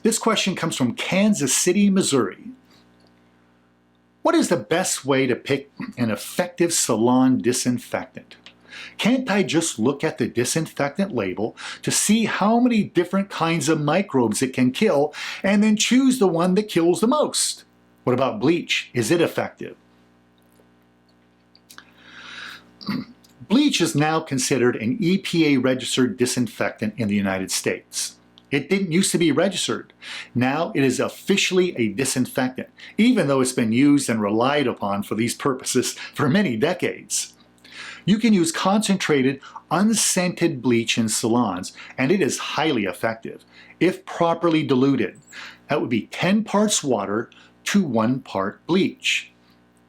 This question comes from Kansas City, Missouri. What is the best way to pick an effective salon disinfectant? Can't I just look at the disinfectant label to see how many different kinds of microbes it can kill and then choose the one that kills the most? What about bleach? Is it effective? Bleach is now considered an EPA-registered disinfectant in the United States. It didn't used to be registered. Now it is officially a disinfectant, even though it's been used and relied upon for these purposes for many decades. You can use concentrated, unscented bleach in salons, and it is highly effective, if properly diluted. That would be 10 parts water to 1 part bleach.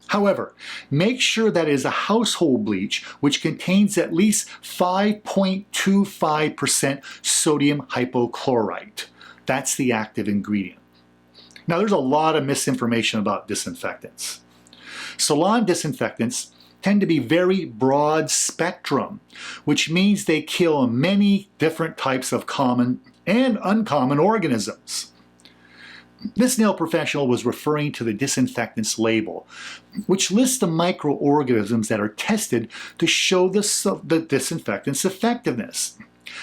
However, make sure that it is a household bleach which contains at least 5.25% sodium hypochlorite. That's the active ingredient. Now, there's a lot of misinformation about disinfectants. Salon disinfectants tend to be very broad spectrum, which means they kill many different types of common and uncommon organisms. This nail professional was referring to the disinfectant's label, which lists the microorganisms that are tested to show the disinfectant's effectiveness.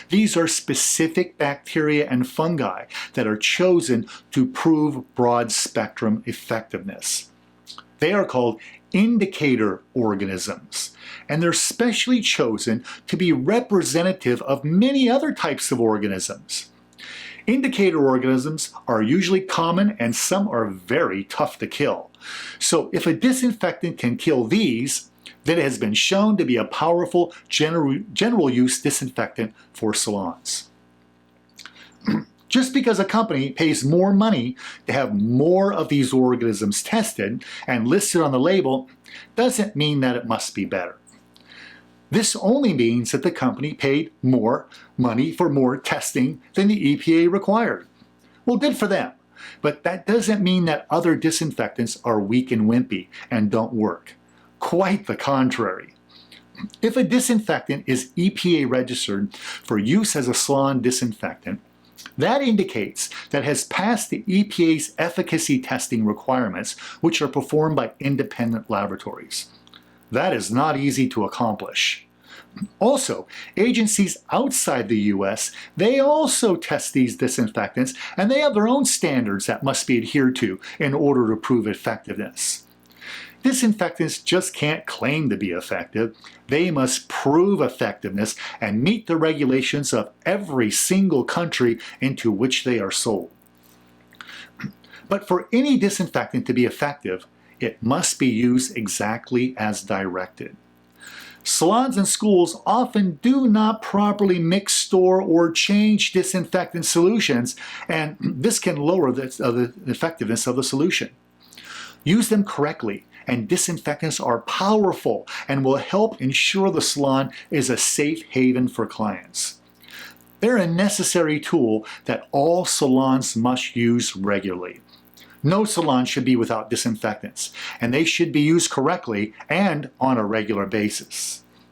These are specific bacteria and fungi that are chosen to prove broad spectrum effectiveness. They are called indicator organisms, and they're specially chosen to be representative of many other types of organisms. Indicator organisms are usually common and some are very tough to kill. So if a disinfectant can kill these, then it has been shown to be a powerful general use disinfectant for salons. Just because a company pays more money to have more of these organisms tested and listed on the label doesn't mean that it must be better. This only means that the company paid more money for more testing than the EPA required. Well, good for them, but that doesn't mean that other disinfectants are weak and wimpy and don't work. Quite the contrary. If a disinfectant is EPA registered for use as a salon disinfectant, that indicates that it has passed the EPA's efficacy testing requirements, which are performed by independent laboratories. That is not easy to accomplish. Also, agencies outside the US, they also test these disinfectants, and they have their own standards that must be adhered to in order to prove effectiveness. Disinfectants just can't claim to be effective. They must prove effectiveness and meet the regulations of every single country into which they are sold. But for any disinfectant to be effective, it must be used exactly as directed. Salons and schools often do not properly mix, store, or change disinfectant solutions, and this can lower the effectiveness of the solution. Use them correctly, and disinfectants are powerful and will help ensure the salon is a safe haven for clients. They're a necessary tool that all salons must use regularly. No salon should be without disinfectants, and they should be used correctly and on a regular basis.